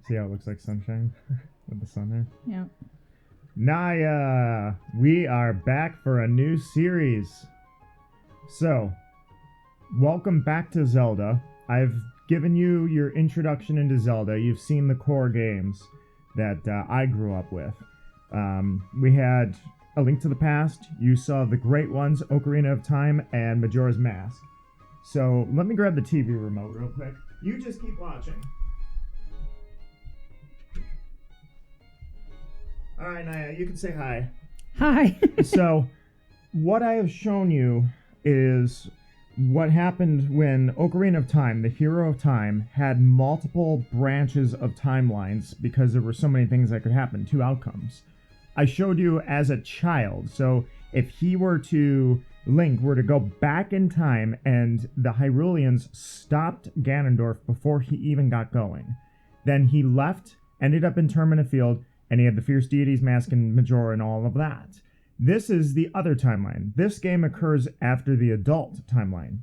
See how it looks like sunshine with the sun there? Yeah. Naya, we are back for a new series. So, welcome back to Zelda. I've given you your introduction into Zelda. You've seen the core games that I grew up with. We had A Link to the Past. You saw the great ones, Ocarina of Time and Majora's Mask. So, let me grab the TV remote real quick. You just keep watching. All right, Naya, you can say hi. Hi. So, what I have shown you is what happened when Ocarina of Time, the Hero of Time, had multiple branches of timelines because there were so many things that could happen, two outcomes. I showed you as a child, so if Link were to go back in time and the Hyruleans stopped Ganondorf before he even got going, then he left, ended up in Termina Field, and he had the Fierce Deities Mask and Majora and all of that. This is the other timeline. This game occurs after the adult timeline.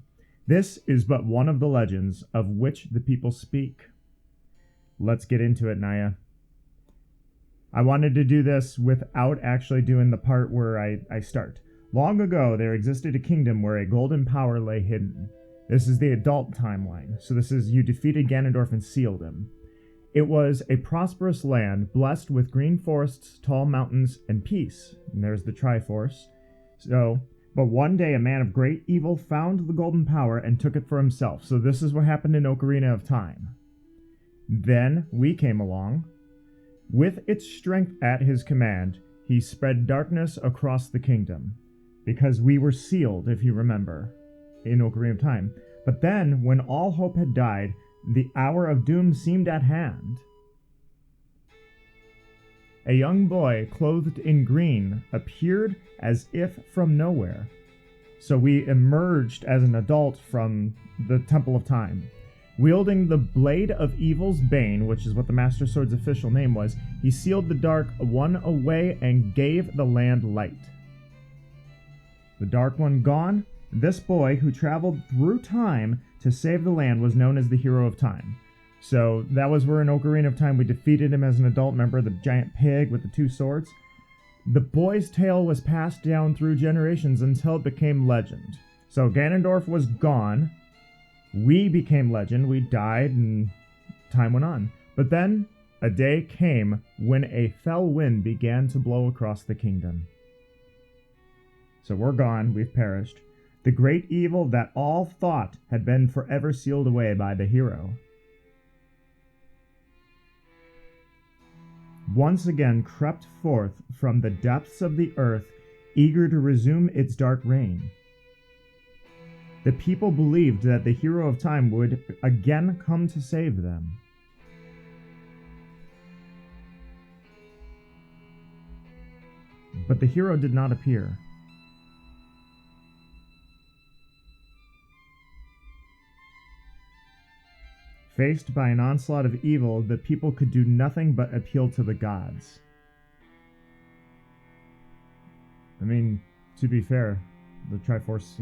This is but one of the legends of which the people speak. Let's get into it, Naya. I wanted to do this without actually doing the part where I start. Long ago, there existed a kingdom where a golden power lay hidden. This is the adult timeline. So this is you defeated Ganondorf and sealed him. It was a prosperous land, blessed with green forests, tall mountains, and peace. And there's the Triforce. But one day a man of great evil found the golden power and took it for himself. So this is what happened in Ocarina of Time. Then we came along. With its strength at his command, he spread darkness across the kingdom. Because we were sealed, if you remember, in Ocarina of Time. But then, when all hope had died, the hour of doom seemed at hand. A young boy, clothed in green, appeared as if from nowhere. So we emerged as an adult from the Temple of Time. Wielding the Blade of Evil's Bane, which is what the Master Sword's official name was, he sealed the Dark One away and gave the land light. The Dark One gone, this boy, who traveled through time to save the land, was known as the Hero of Time. So that was where in Ocarina of Time we defeated him as an adult member, the giant pig with the two swords. The boy's tale was passed down through generations until it became legend. So Ganondorf was gone. We became legend. We died and time went on. But then a day came when a fell wind began to blow across the kingdom. So we're gone. We've perished. The great evil that all thought had been forever sealed away by the hero. Once again crept forth from the depths of the earth, eager to resume its dark reign. The people believed that the Hero of Time would again come to save them. But the hero did not appear. Faced by an onslaught of evil, the people could do nothing but appeal to the gods. I mean, to be fair, the Triforce,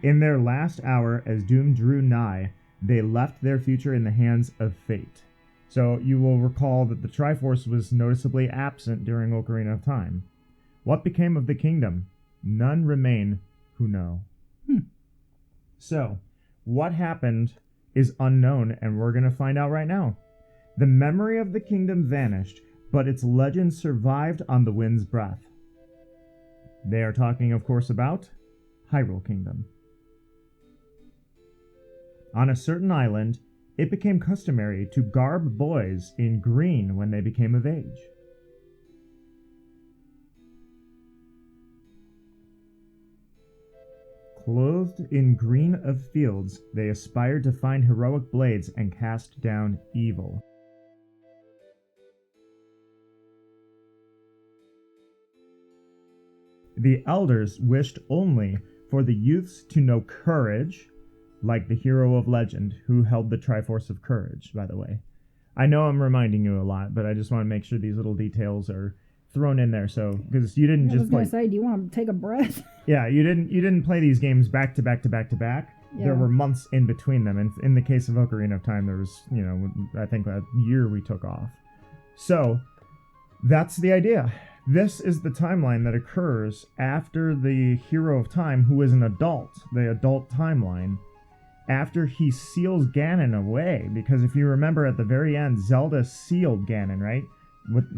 In their last hour, as doom drew nigh, they left their future in the hands of fate. So you will recall that the Triforce was noticeably absent during Ocarina of Time. What became of the kingdom? None remain who know. So, what happened is unknown, and we're going to find out right now. The memory of the kingdom vanished, but its legend survived on the wind's breath. They are talking, of course, about Hyrule Kingdom. On a certain island, it became customary to garb boys in green when they became of age. Clothed in green of fields, they aspired to find heroic blades and cast down evil. The elders wished only for the youths to know courage, like the hero of legend who held the Triforce of Courage, by the way. I know I'm reminding you a lot, but I just want to make sure these little details are thrown in there, so because you didn't just I was gonna say, do you want to take a breath? Yeah, you didn't play these games back to back to back to back. there were months in between them. And in the case of Ocarina of Time, there was, I think a year we took off. So that's the idea. This is the timeline that occurs after the Hero of Time, who is an adult, the adult timeline, after he seals Ganon away. Because if you remember at the very end, Zelda sealed Ganon, right?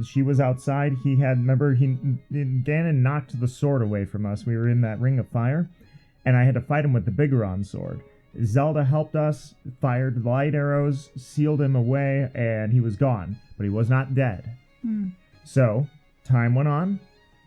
She was outside. Ganon knocked the sword away from us. We were in that ring of fire, and I had to fight him with the Bigoron sword. Zelda helped us, fired light arrows, sealed him away, and he was gone. But he was not dead. So time went on.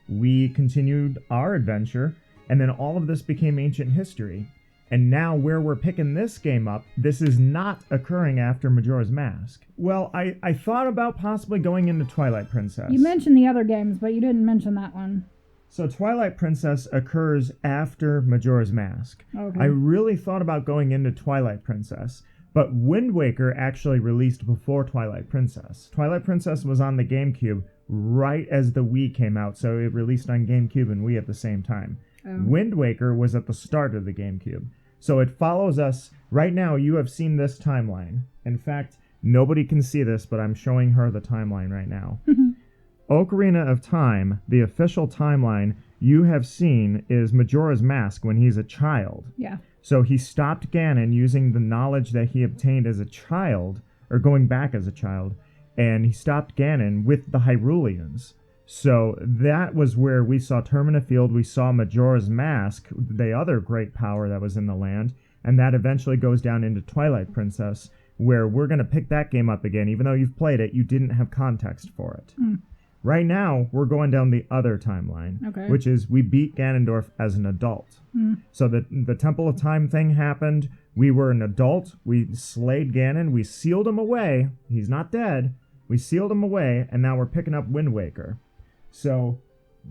We continued our adventure, and then all of this became ancient history. And now where we're picking this game up, this is not occurring after Majora's Mask. Well, I thought about possibly going into Twilight Princess. You mentioned the other games, but you didn't mention that one. So Twilight Princess occurs after Majora's Mask. Okay. I really thought about going into Twilight Princess, but Wind Waker actually released before Twilight Princess. Twilight Princess was on the GameCube right as the Wii came out, so it released on GameCube and Wii at the same time. Wind Waker was at the start of the GameCube. So it follows us. Right now, you have seen this timeline. In fact, nobody can see this, but I'm showing her the timeline right now. Ocarina of Time, the official timeline you have seen is Majora's Mask when he's a child. Yeah. So he stopped Ganon using the knowledge that he obtained as a child, or going back as a child, and he stopped Ganon with the Hyruleans. So that was where we saw Termina Field, we saw Majora's Mask, the other great power that was in the land, and that eventually goes down into Twilight Princess, where we're going to pick that game up again. Even though you've played it, you didn't have context for it. Right now, we're going down the other timeline, which is we beat Ganondorf as an adult. So the Temple of Time thing happened, we were an adult, we slayed Ganon, we sealed him away, he's not dead, we sealed him away, and now we're picking up Wind Waker. So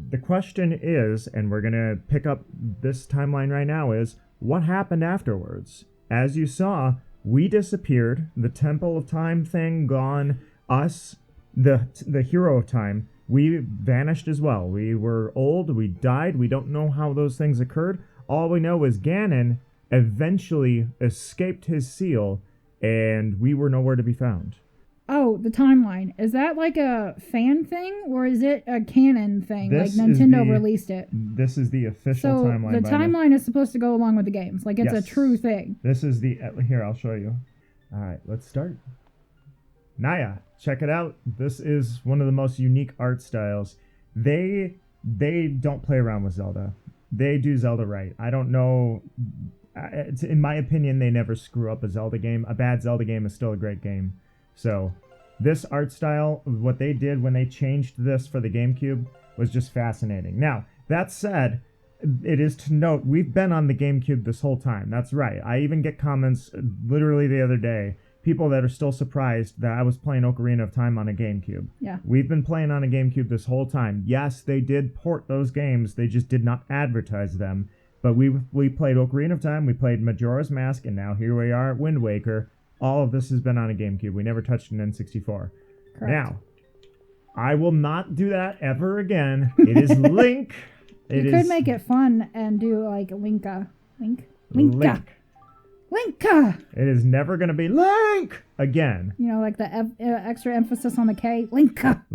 the question is, and we're going to pick up this timeline right now, is what happened afterwards? As you saw, we disappeared. The Temple of Time thing gone. Us, the Hero of Time, we vanished as well. We were old. We died. We don't know how those things occurred. All we know is Ganon eventually escaped his seal, and we were nowhere to be found. Oh, the timeline. Is that like a fan thing, or is it a canon thing? Like Nintendo released it? This is the official timeline. So the timeline is supposed to go along with the games. Like it's a true thing. This is the... Here, I'll show you. All right, let's start. Naya, check it out. This is one of the most unique art styles. They don't play around with Zelda. They do Zelda right. I don't know... In my opinion, they never screw up a Zelda game. A bad Zelda game is still a great game. So this art style, what they did when they changed this for the GameCube was just fascinating. Now, that said, it is to note, we've been on the GameCube this whole time. That's right. I even get comments literally the other day, people that are still surprised that I was playing Ocarina of Time on a GameCube. Yeah. We've been playing on a GameCube this whole time. Yes, they did port those games. They just did not advertise them. But we played Ocarina of Time, we played Majora's Mask, and now here we are at Wind Waker. All of this has been on a GameCube. We never touched an N64. Correct. Now, I will not do that ever again. It is Link. You could make it fun and do like Linka. Linka. It is never going to be Link again. You know, like the extra emphasis on the K. Linka.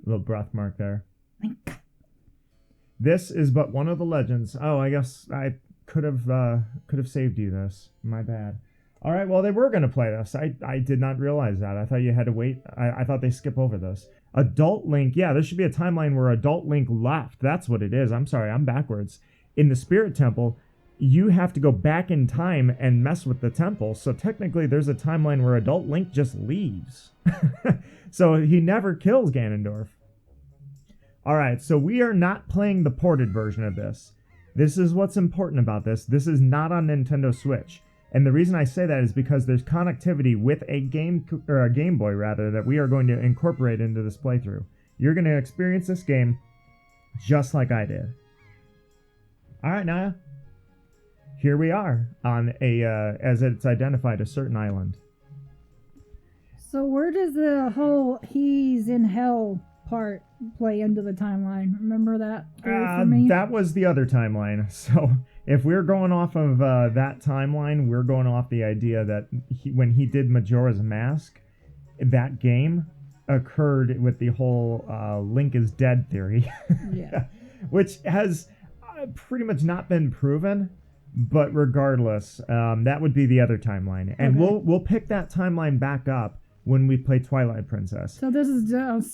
Little breath mark there. Linka. This is but one of the legends. Oh, I guess I could have saved you this. My bad. All right, well, they were going to play this. I did not realize that. I thought you had to wait. I thought they skip over this. Adult Link. Yeah, there should be a timeline where Adult Link left. That's what it is. I'm sorry, I'm backwards. In the Spirit Temple, you have to go back in time and mess with the temple. So technically, there's a timeline where Adult Link just leaves. So he never kills Ganondorf. All right, so we are not playing the ported version of this. This is what's important about this. This is not on Nintendo Switch. And the reason I say that is because there's connectivity with a Game Boy rather that we are going to incorporate into this playthrough. You're going to experience this game just like I did. All right, Naya. Here we are on a, as it's identified, a certain island. So where does the whole he's in hell part play into the timeline? Remember that for me? That was the other timeline. So if we're going off of that timeline, we're going off the idea that when he did Majora's Mask, that game occurred with the whole Link is dead theory, Yeah. which has pretty much not been proven. But regardless, that would be the other timeline, and we'll pick that timeline back up when we play Twilight Princess. So this is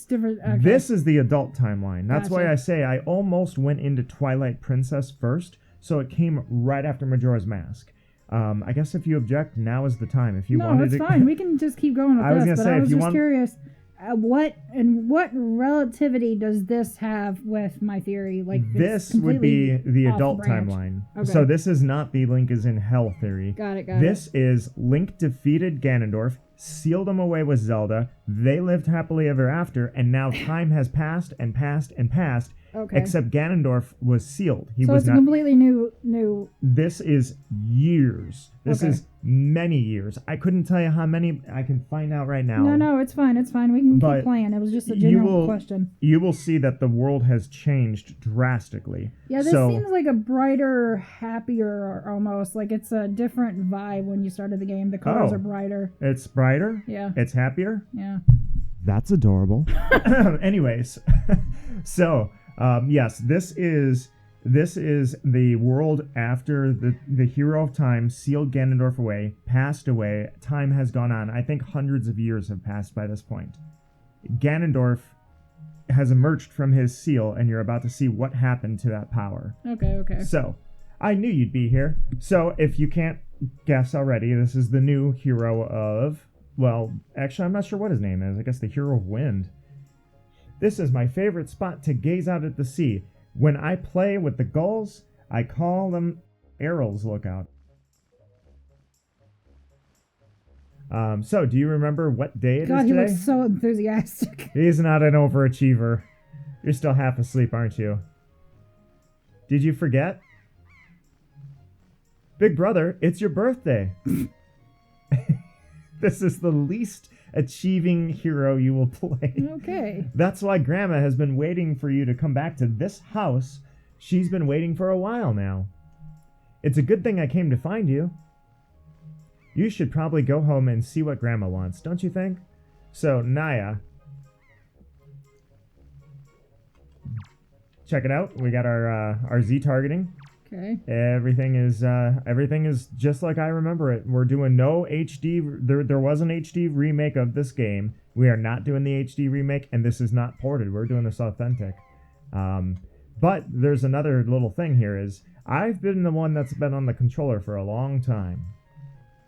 different. Okay. This is the adult timeline. That's Gotcha. why I say I almost went into Twilight Princess first, so it came right after Majora's Mask. I guess if you object, now is the time. If you wanted it's fine. We can just keep going with I was this. gonna But say, I if was you just want- curious, what relativity does this have with my theory? Like this would be the adult branch. timeline. Okay. So this is not the Link is in hell theory. Got it. This is Link defeated Ganondorf, sealed him away with Zelda. They lived happily ever after, and now time has passed and passed and passed. Okay. Except Ganondorf was sealed. He So was it's not. a completely new. This is years. This Okay. is many years. I couldn't tell you how many. I can find out right now. No, it's fine. It's fine. We can But keep playing. It was just a you general will- question. You will see that the world has changed drastically. Yeah, this seems like a brighter, happier, almost like it's a different vibe when you started the game. The colors Oh. are brighter. It's brighter. Yeah. It's happier. Yeah. That's adorable. Anyways, so yes, this is the world after the hero of time sealed Ganondorf away, passed away. Time has gone on. I think hundreds of years have passed by this point. Ganondorf has emerged from his seal, and you're about to see what happened to that power. Okay. So, I knew you'd be here. So, if you can't guess already, this is the new hero of... Well, actually, I'm not sure what his name is. I guess the hero of wind. This is my favorite spot to gaze out at the sea. When I play with the gulls, I call them Errol's Lookout. So, do you remember what day it God, is he today? looks so enthusiastic. He's not an overachiever. You're still half asleep, aren't you? Did you forget? Big brother, it's your birthday. This is the least achieving hero you will play. Okay. That's why Grandma has been waiting for you to come back to this house. She's been waiting for a while now. It's a good thing I came to find you. You should probably go home and see what Grandma wants, don't you think? So, Naya. Check it out. We got our Z targeting. Okay. Everything is just like I remember it. We're doing no HD. There was an HD remake of this game. We are not doing the HD remake, and this is not ported. We're doing this authentic. But there's another little thing here is I've been the one that's been on the controller for a long time.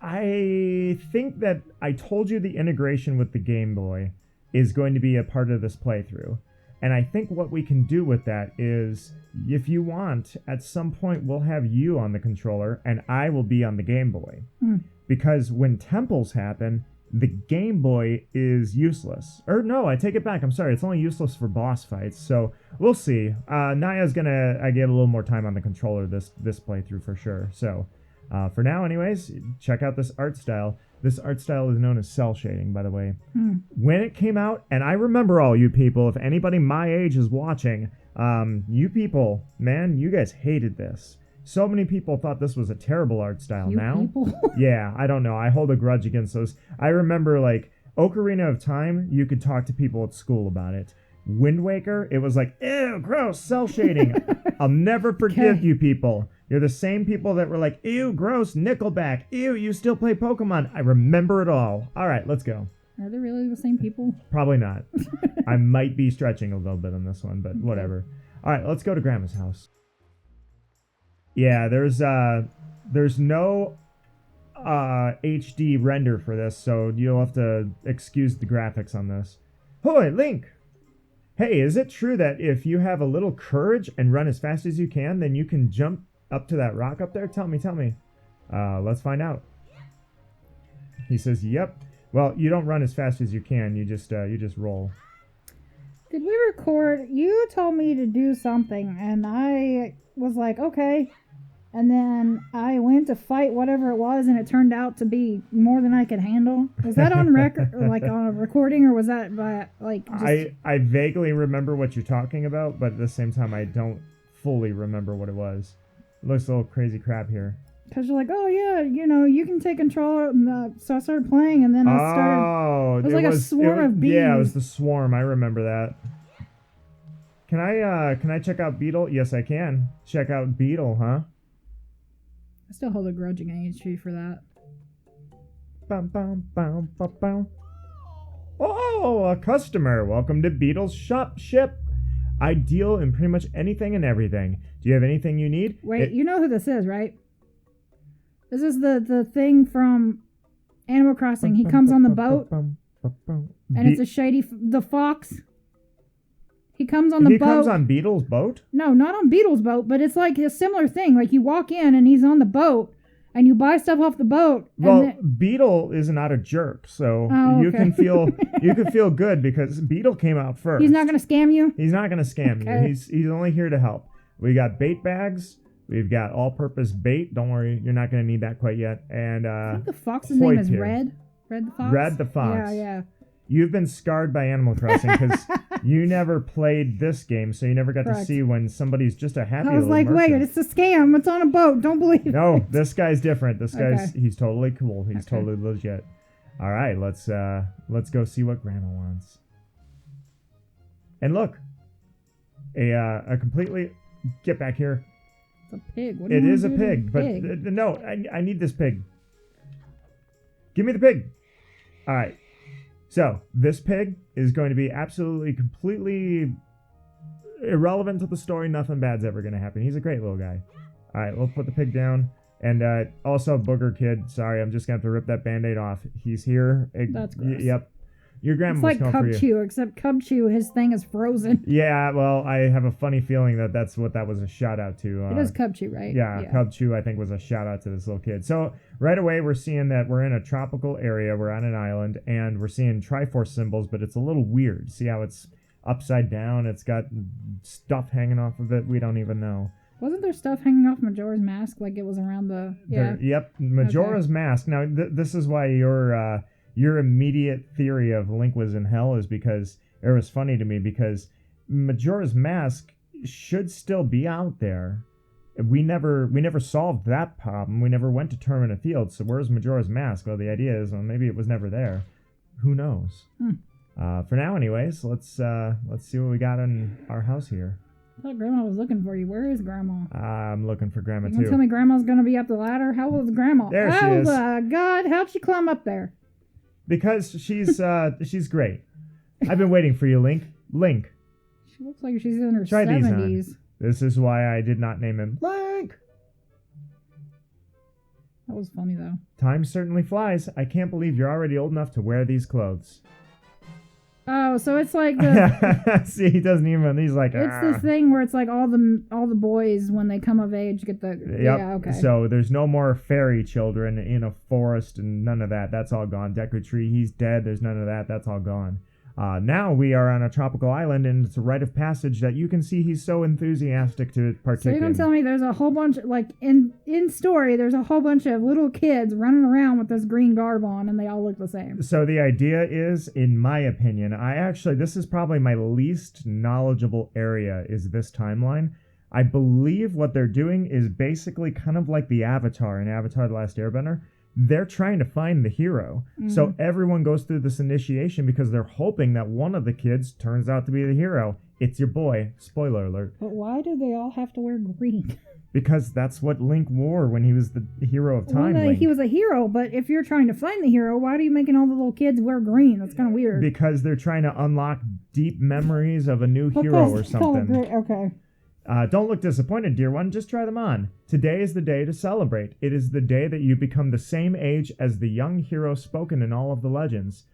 I think that I told you the integration with the Game Boy is going to be a part of this playthrough. And I think what we can do with that is, if you want, at some point we'll have you on the controller and I will be on the Game Boy. Because when temples happen, the Game Boy is useless. Or no, I take it back. I'm sorry. It's only useless for boss fights. So we'll see. Naya's going to get a little more time on the controller this playthrough for sure. So for now, anyways, check out this art style. This art style is known as cell shading, by the way. When it came out, and I remember all you people, if anybody my age is watching, you people, man, you guys hated this. So many people thought this was a terrible art style. People? Yeah, I don't know. I hold a grudge against those. I remember, like, Ocarina of Time, you could talk to people at school about it. Wind Waker, it was like, ew, gross, cell shading. I'll never forgive you people. You're the same people that were like, ew, gross, Nickelback. Ew, you still play Pokemon. I remember it all. All right, let's go. Are they really the same people? Probably not. I might be stretching a little bit on this one, but whatever. All right, let's go to Grandma's house. Yeah, there's no HD render for this, so you'll have to excuse the graphics on this. Hoy, Link! Hey, is it true that if you have a little courage and run as fast as you can, then you can jump up to that rock up there? Tell me. Let's find out. He says, yep. Well, you don't run as fast as you can. You just roll. Did we record? You told me to do something, and I was like, okay. And then I went to fight whatever it was, and it turned out to be more than I could handle. Was that on record, or like on a recording, or was that by like? Just... I vaguely remember what you're talking about, but at the same time, I don't fully remember what it was. Looks a little crazy crap here. Because you're like, oh yeah, you can take control. So I started playing, and then I started. Oh, It was like a swarm of bees. Yeah, it was the swarm. I remember that. Can I check out Beetle? Yes, I can. Check out Beetle, huh? I still hold a grudge against you for that. Bum, bum, bum, bum, bum. Oh, a customer. Welcome to Beetle's ship. I deal in pretty much anything and everything. Do you have anything you need? Wait, you know who this is, right? This is the thing from Animal Crossing. He comes on the boat, and it's a shady... The fox. He comes on the boat. He comes on Beetle's boat? No, not on Beetle's boat, but it's like a similar thing. Like, you walk in, and he's on the boat, and you buy stuff off the boat. Well, Beetle is not a jerk, so you can feel good because Beetle came out first. He's not going to scam you? He's not going to scam you. He's only here to help. We got bait bags. We've got all-purpose bait. Don't worry, you're not going to need that quite yet. And I think the fox's name is Red. Red the fox? Red the fox. Yeah. You've been scarred by Animal Crossing because you never played this game, so you never got to see when somebody's just a happy little merchant. Wait, it's a scam. It's on a boat. Don't believe it. No, this guy's different. This guy's he's totally cool. He's totally legit. All right, let's go see what Grandma wants. And look, a completely get back here. It's a pig. What It is a pig, but no, I need this pig. Give me the pig. All right. So, this pig is going to be absolutely, completely irrelevant to the story. Nothing bad's ever going to happen. He's a great little guy. All right, we'll put the pig down. And also, Booger Kid, sorry, I'm just going to have to rip that Band-Aid off. He's here. That's gross. Yep. Your grandma was coming for you. It's like Cub Chew, except Cub Chew, his thing is frozen. Yeah, well, I have a funny feeling that's what that was a shout-out to. It is Cub Chew, right? Yeah, Cub Chew, I think, was a shout-out to this little kid. So, right away, we're seeing that we're in a tropical area. We're on an island, and we're seeing Triforce symbols, but it's a little weird. See how it's upside down? It's got stuff hanging off of it. We don't even know. Wasn't there stuff hanging off Majora's mask like it was around the... Yeah. Yep, Majora's mask. Now, this is why your immediate theory of Link was in hell is because it was funny to me because Majora's Mask should still be out there. We never solved that problem. We never went to Termina Field. So where's Majora's Mask? Well, the idea is maybe it was never there. Who knows? For now, anyways, let's see what we got in our house here. I thought Grandma was looking for you. Where is Grandma? I'm looking for Grandma too. You tell me Grandma's gonna be up the ladder? How old is Grandma? There she is. Oh God! How'd she climb up there? Because she's great. I've been waiting for you, Link. Link. She looks like she's in her 70s. This is why I did not name him Link. That was funny, though. Time certainly flies. I can't believe you're already old enough to wear these clothes. Oh, so it's like the... See, he doesn't even... He's like... It's this thing where it's like all the boys, when they come of age, get the... Yep. Yeah, okay. So there's no more fairy children in a forest and none of that. That's all gone. Deku Tree, he's dead. There's none of that. That's all gone. Now we are on a tropical island, and it's a rite of passage that you can see he's so enthusiastic to partake in. So you're going to tell me there's a whole bunch... Like, in story, there's a whole bunch of little kids running around with this green garb on, and they all look the same. So the idea is, in my opinion, this is probably my least knowledgeable area, is this timeline. I believe what they're doing is basically kind of like the Avatar in Avatar The Last Airbender. They're trying to find the hero. So everyone goes through this initiation because they're hoping that one of the kids turns out to be the hero. It's your boy. Spoiler alert. But why do they all have to wear green? Because that's what Link wore when he was the hero of time. Well, he was a hero, but if you're trying to find the hero, why are you making all the little kids wear green? That's kind of weird. Because they're trying to unlock deep memories of a new hero or something. Okay. Don't look disappointed, dear one. Just try them on. Today is the day to celebrate. It is the day that you become the same age as the young hero spoken in all of the legends.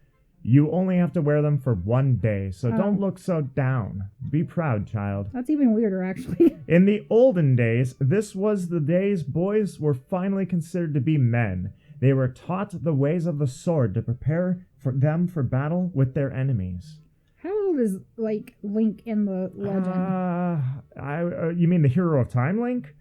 You only have to wear them for one day, so don't look so down. Be proud, child. That's even weirder, actually. In the olden days, this was the days boys were finally considered to be men. They were taught the ways of the sword to prepare them for battle with their enemies. How old is, like, Link in the legend? You mean the hero of time, Link?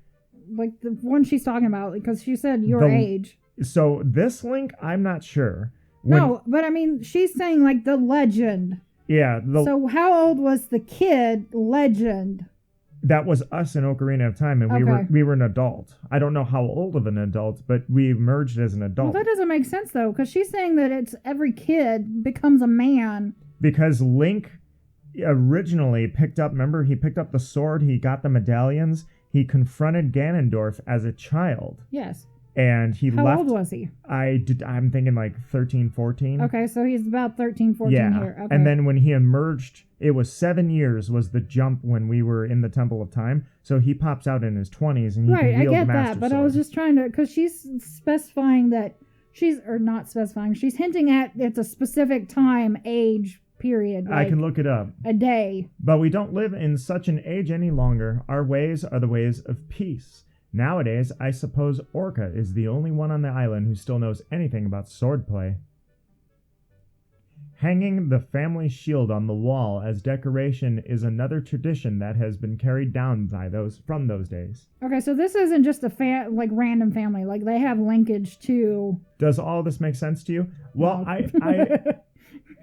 Like, the one she's talking about, because she said your age. So, this Link, I'm not sure. No, but I mean, she's saying, like, the legend. Yeah. So, how old was the kid legend? That was us in Ocarina of Time, and Okay. we were an adult. I don't know how old of an adult, but we emerged as an Well, adult. that doesn't make sense though, because she's saying that it's every kid becomes a man. Because Link originally picked up, remember, he picked up the sword, he got the medallions, he confronted Ganondorf as a child. Yes. And he How left. old was he? I'm thinking like 13, 14. Okay, so he's about 13, 14 here. Okay. And then when he emerged, it was 7 years was the jump when we were in the Temple of Time. So he pops out in his 20s and he right, can I wield get the Master that, but Sword. I was just trying to, because she's specifying that or not specifying, she's hinting at it's a specific time, age, period. I can look it up. A day. But we don't live in such an age any longer. Our ways are the ways of peace. Nowadays, I suppose Orca is the only one on the island who still knows anything about swordplay. Hanging the family shield on the wall as decoration is another tradition that has been carried down by from those days. Okay, so this isn't just a random family. Like, they have linkage to... Does all this make sense to you? Well,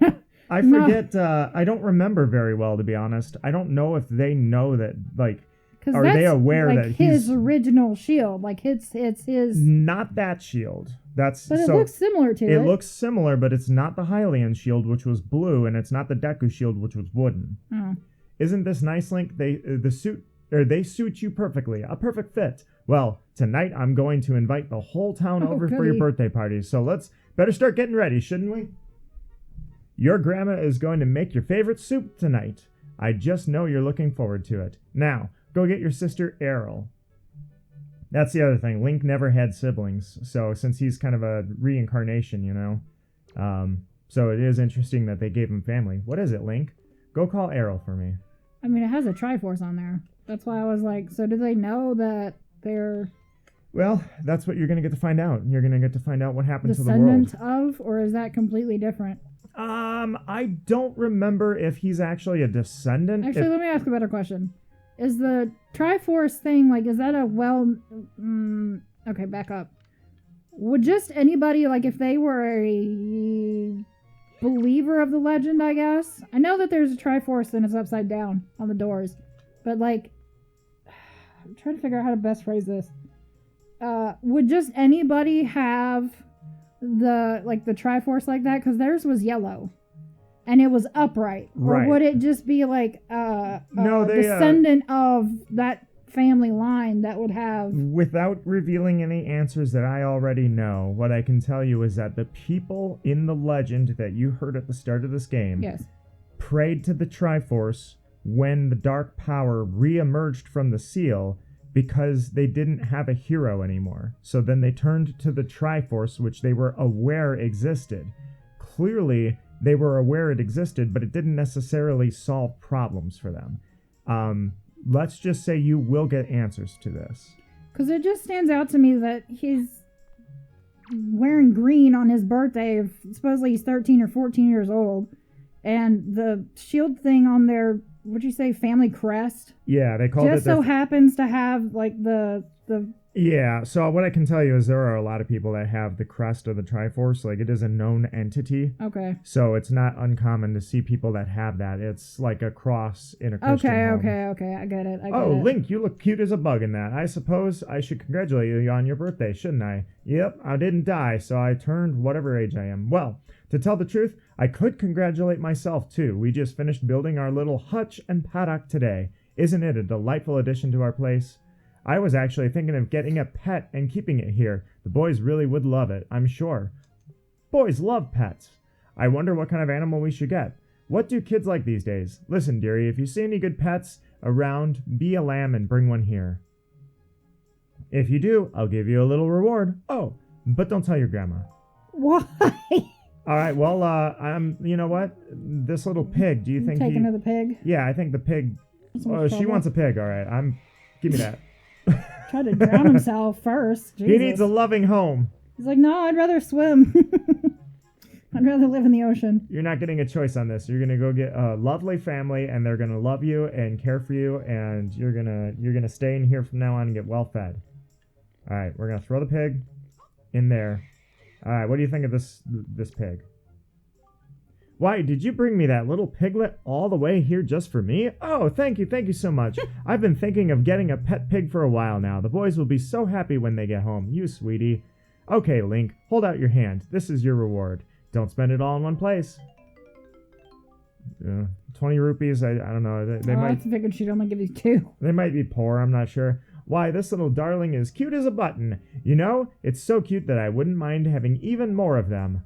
No. I forget. I don't remember very well, to be honest. I don't know if they know that, like... Are they aware like that his he's original shield? Like it's his. Not that shield. But it looks similar to it. It looks similar, but it's not the Hylian shield, which was blue, and it's not the Deku shield, which was wooden. Oh. Isn't this nice, Link? They suit you perfectly, a perfect fit. Well, tonight I'm going to invite the whole town over for your birthday party. So let's better start getting ready, shouldn't we? Your grandma is going to make your favorite soup tonight. I just know you're looking forward to it. Now, go get your sister Errol. That's the other thing. Link never had siblings, so since he's kind of a reincarnation, you know. So it is interesting that they gave him family. What is it, Link? Go call Errol for me. I mean, it has a Triforce on there. That's why I was like, so do they know that they're... Well, that's what you're going to get to find out. You're going to get to find out what happened to the descendant world. of, or is that completely different? I don't remember if he's actually a descendant. Actually, let me ask a better question. Is the Triforce thing, like, is that a okay, back up. Would just anybody, like, if they were a believer of the legend, I guess? I know that there's a Triforce and it's upside down on the doors. But, like, I'm trying to figure out how to best phrase this. Would just anybody have the Triforce like that? Because theirs was yellow. And it was upright. Right. Or would it just be like they, descendant of that family line that would have... Without revealing any answers that I already know, what I can tell you is that the people in the legend that you heard at the start of this game prayed to the Triforce when the dark power re-emerged from the seal because they didn't have a hero anymore. So then they turned to the Triforce, which they were aware existed. Clearly, they were aware it existed, but it didn't necessarily solve problems for them. Let's just say you will get answers to this. Because it just stands out to me that he's wearing green on his birthday. Supposedly he's 13 or 14 years old. And the shield thing on their, what'd you say, family crest? Yeah, they called it... Just so happens to have, like, the... Yeah, so what I can tell you is there are a lot of people that have the crest of the Triforce. Like, it is a known entity. Okay. So it's not uncommon to see people that have that. It's like a cross in a Christian home. Okay, I get it. Link, you look cute as a bug in that. I suppose I should congratulate you on your birthday, shouldn't I? Yep, I didn't die, so I turned whatever age I am. Well, to tell the truth, I could congratulate myself, too. We just finished building our little hutch and paddock today. Isn't it a delightful addition to our place? I was actually thinking of getting a pet and keeping it here. The boys really would love it, I'm sure. Boys love pets. I wonder what kind of animal we should get. What do kids like these days? Listen, dearie, if you see any good pets around, be a lamb and bring one here. If you do, I'll give you a little reward. Oh, but don't tell your grandma. Why? All right, well, you know what? This little pig, do you think taking to the pig? Yeah, I think the pig... she wants a pig, all right. Give me that. Tried to drown himself first. Jesus. He needs a loving home. He's like, no, I'd rather swim. I'd rather live in the ocean. You're not getting a choice on this. You're gonna go get a lovely family, and they're gonna love you and care for you, and you're gonna stay in here from now on and get well fed. All right, we're gonna throw the pig in there. All right, what do you think of this pig? Why, did you bring me that little piglet all the way here just for me? Oh, thank you so much. I've been thinking of getting a pet pig for a while now. The boys will be so happy when they get home. You sweetie. Okay, Link, hold out your hand. This is your reward. Don't spend it all in one place. 20 rupees, I don't know. They might... I figured she'd only give you 2. They might be poor, I'm not sure. Why, this little darling is cute as a button. You know, it's so cute that I wouldn't mind having even more of them.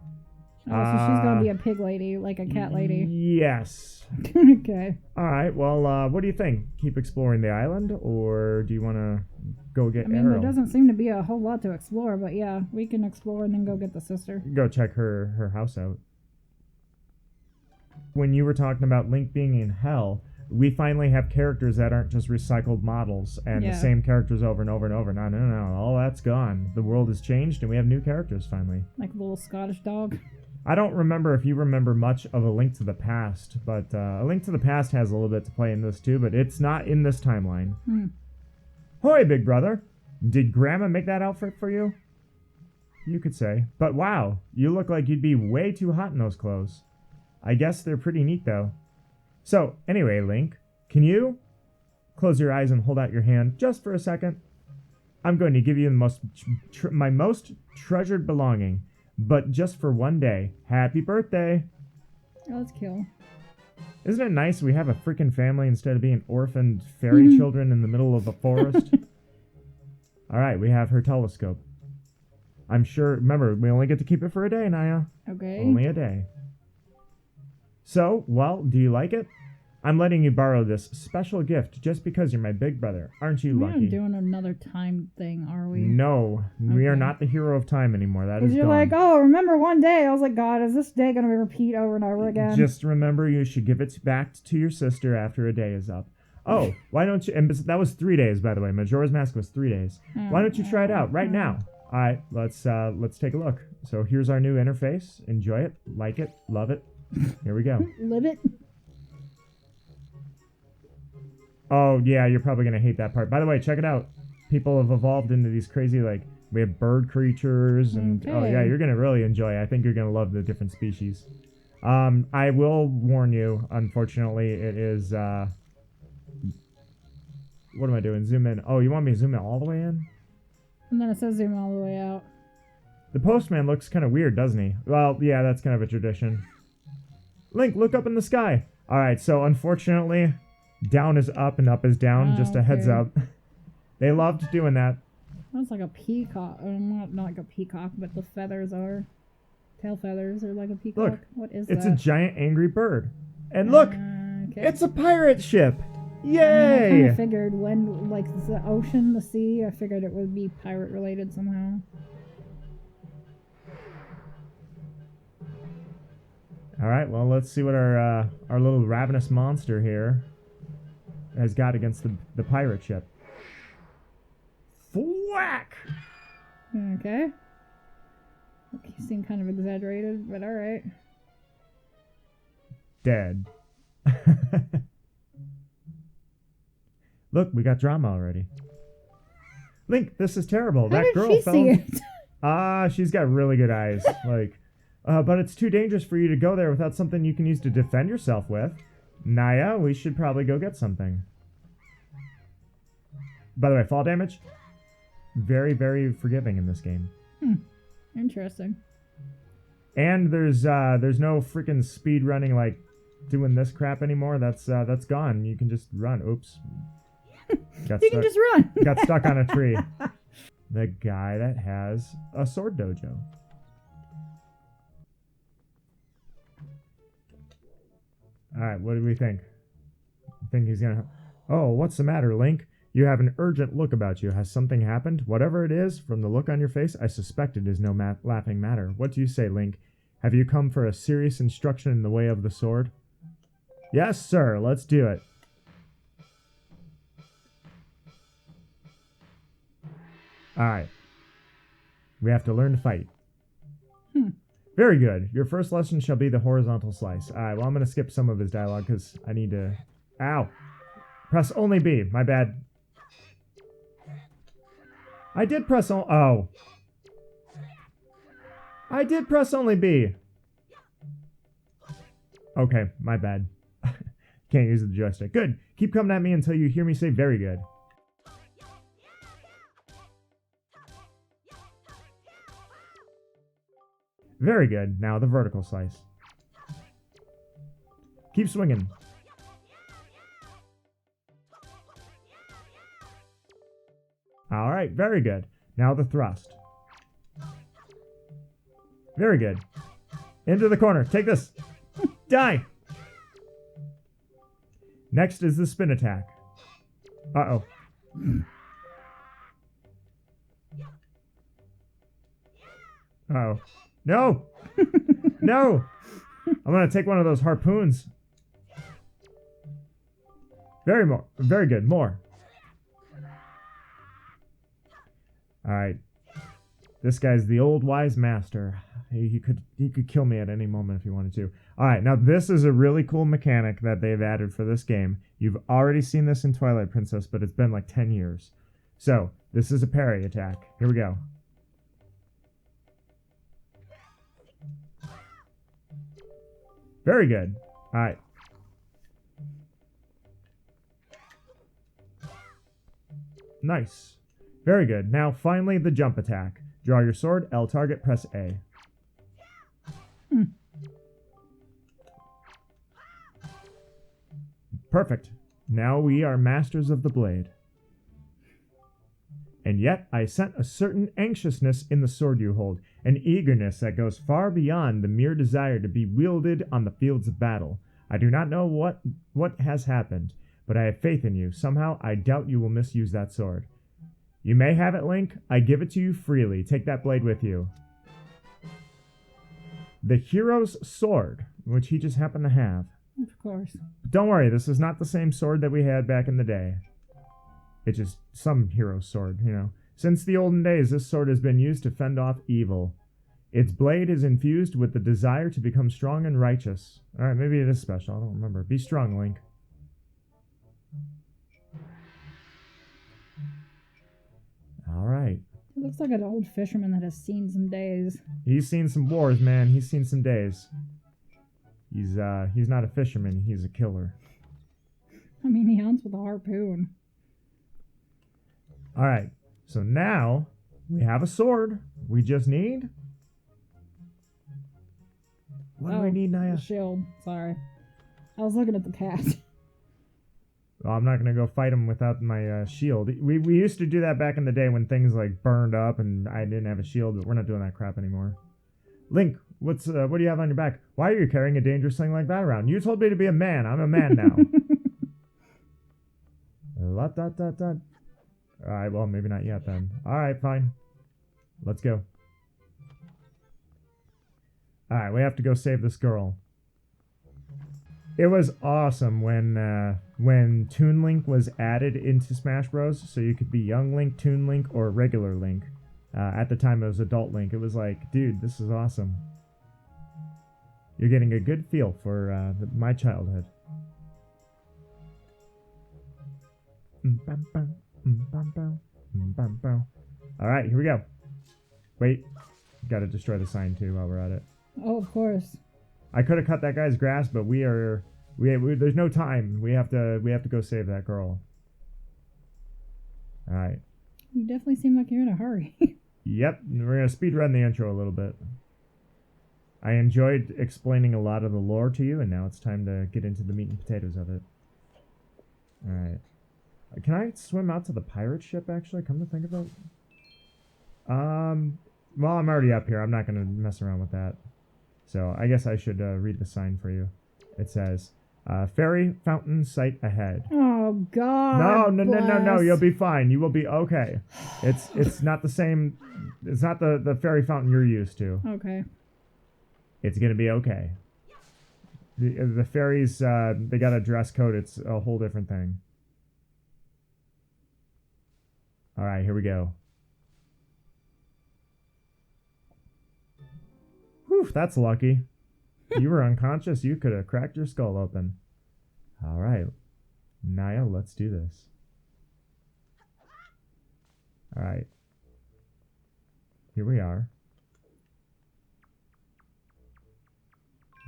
Oh, so she's gonna be a pig lady, like a cat lady. Yes. Okay. Alright, well, what do you think? Keep exploring the island, or do you want to go get Arrow? There doesn't seem to be a whole lot to explore, but yeah, we can explore and then go get the sister. Go check her house out. When you were talking about Link being in hell, we finally have characters that aren't just recycled models and the same characters over and over and over. No. All that's gone. The world has changed and we have new characters finally. Like a little Scottish dog. I don't remember if you remember much of A Link to the Past, but A Link to the Past has a little bit to play in this too, but it's not in this timeline. Hoy, big brother! Did Grandma make that outfit for you? You could say. But wow, you look like you'd be way too hot in those clothes. I guess they're pretty neat though. So, anyway, Link, can you close your eyes and hold out your hand just for a second? I'm going to give you my most treasured belonging, but just for one day. Happy birthday! Oh, that's cool. Isn't it nice we have a freaking family instead of being orphaned fairy children in the middle of a forest? Alright, we have her telescope. I'm sure, remember, we only get to keep it for a day, Naya. Okay. Only a day. So, well, do you like it? I'm letting you borrow this special gift just because you're my big brother. Aren't you lucky? We're not doing another time thing, are we? No, we are not the hero of time anymore. That is you're gone. like, oh, remember one day? I was like, God, is this day going to repeat over and over again? Just remember you should give it back to your sister after a day is up. Oh, why don't you... And that was 3 days, by the way. Majora's Mask was 3 days. Why don't you try it out right now? All right, let's take a look. So here's our new interface. Enjoy it, like it, love it. Here we go. Live it. Oh, yeah, you're probably going to hate that part. By the way, check it out. People have evolved into these crazy, like, we have bird creatures, and, oh, yeah, you're going to really enjoy it. I think you're going to love the different species. I will warn you, unfortunately, it is, what am I doing? Zoom in. Oh, you want me to zoom in all the way in? And then it says zoom all the way out. The postman looks kind of weird, doesn't he? Well, yeah, that's kind of a tradition. Link, look up in the sky. All right, so unfortunately, down is up and up is down. Just a heads up. They loved doing that. That's like a peacock. Not like a peacock, but the feathers are. Tail feathers are like a peacock. Look, what is that? It's a giant angry bird. And look, it's a pirate ship. Yay! I kind of figured when, like, the ocean, the sea, I figured it would be pirate related somehow. All right, well, let's see what our little ravenous monster here has got against the pirate ship. Thwack! Okay. You seem kind of exaggerated, but all right. Dead. Look, we got drama already. Link, this is terrible. How did she see it? She's got really good eyes. Like, but it's too dangerous for you to go there without something you can use to defend yourself with. Naya, we should probably go get something. By the way, fall damage, very, very forgiving in this game. Interesting. And there's no freaking speed running like doing this crap anymore. That's gone. You can just run. Oops. You can just run. Got stuck on a tree. The guy that has a sword dojo. Alright, what do we think? I think he's gonna... Oh, what's the matter, Link? You have an urgent look about you. Has something happened? Whatever it is, from the look on your face, I suspect it is no laughing matter. What do you say, Link? Have you come for a serious instruction in the way of the sword? Yes, sir. Let's do it. Alright. We have to learn to fight. Very good. Your first lesson shall be the horizontal slice. Alright, well, I'm going to skip some of his dialogue because I need to... Ow! Press only B. My bad. I did press Oh. I did press only B. Okay, my bad. Can't use the joystick. Good. Keep coming at me until you hear me say very good. Very good. Now the vertical slice. Keep swinging. All right, very good. Now the thrust. Very good. Into the corner. Take this. Die. Next is the spin attack. Uh-oh. Uh-oh. No! No! I'm going to take one of those harpoons. Very good. More. Alright. This guy's the old wise master. He could kill me at any moment if he wanted to. Alright, now this is a really cool mechanic that they've added for this game. You've already seen this in Twilight Princess, but it's been like 10 years. So, this is a parry attack. Here we go. Very good. Alright. Nice. Very good. Now, finally, the jump attack. Draw your sword, L target, press A. Perfect. Now we are masters of the blade. And yet I sense a certain anxiousness in the sword you hold, an eagerness that goes far beyond the mere desire to be wielded on the fields of battle. I do not know what has happened, but I have faith in you. Somehow I doubt you will misuse that sword. You may have it, Link. I give it to you freely. Take that blade with you. The hero's sword, which he just happened to have. Of course. But don't worry, this is not the same sword that we had back in the day. It's just some hero's sword, you know. Since the olden days, this sword has been used to fend off evil. Its blade is infused with the desire to become strong and righteous. Alright, maybe it is special. I don't remember. Be strong, Link. Alright. It looks like an old fisherman that has seen some days. He's seen some wars, man. He's seen some days. He's not a fisherman. He's a killer. I mean, he hunts with a harpoon. Alright. So now, we have a sword. We just need... What do we need, Naya? A shield. Sorry. I was looking at the cat. Well, I'm not going to go fight him without my shield. We used to do that back in the day when things like burned up and I didn't have a shield, but we're not doing that crap anymore. Link, what do you have on your back? Why are you carrying a dangerous thing like that around? You told me to be a man. I'm a man now. Alright, well, maybe not yet then. Alright, fine. Let's go. Alright, we have to go save this girl. It was awesome when Toon Link was added into Smash Bros. So you could be Young Link, Toon Link, or regular Link. At the time it was Adult Link. It was like, dude, this is awesome. You're getting a good feel for my childhood. Alright, here we go. Wait. Gotta destroy the sign too while we're at it. Oh, of course. I could have cut that guy's grass, but there's no time. We have to go save that girl. Alright. You definitely seem like you're in a hurry. Yep, we're gonna speedrun the intro a little bit. I enjoyed explaining a lot of the lore to you, and now it's time to get into the meat and potatoes of it. Alright. Can I swim out to the pirate ship, actually? Come to think of it. Well, I'm already up here. I'm not gonna mess around with that. So, I guess I should read the sign for you. It says, fairy fountain sight ahead. Oh, God. No. You'll be fine. You will be okay. It's not the same. It's not the fairy fountain you're used to. Okay. It's going to be okay. The fairies, they got a dress code. It's a whole different thing. All right, here we go. Whew, that's lucky. You were unconscious. You could have cracked your skull open. All right. Naya, let's do this. All right. Here we are.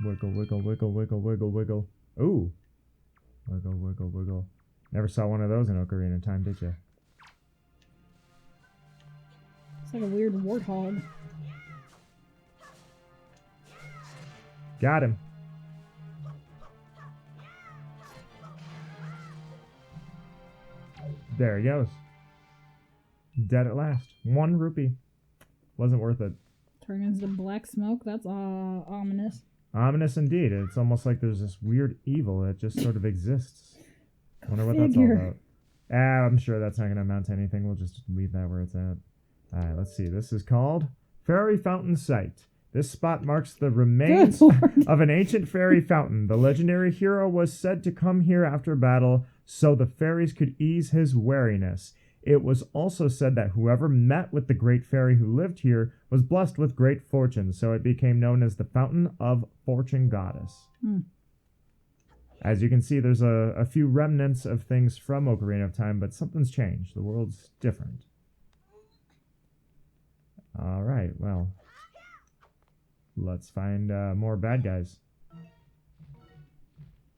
Wiggle, wiggle, wiggle, wiggle, wiggle, wiggle. Ooh. Wiggle, wiggle, wiggle. Never saw one of those in Ocarina of Time, did you? It's like a weird warthog. Got him. There he goes. Dead at last. 1 rupee. Wasn't worth it. Turn into black smoke? That's ominous. Ominous indeed. It's almost like there's this weird evil that just sort of exists. Wonder what that's all about. I'm sure that's not going to amount to anything. We'll just leave that where it's at. Alright, let's see. This is called Fairy Fountain Site. This spot marks the remains of an ancient fairy fountain. The legendary hero was said to come here after battle so the fairies could ease his weariness. It was also said that whoever met with the great fairy who lived here was blessed with great fortune, so it became known as the Fountain of Fortune Goddess. As you can see, there's a few remnants of things from Ocarina of Time, but something's changed. The world's different. Alright, well, let's find more bad guys.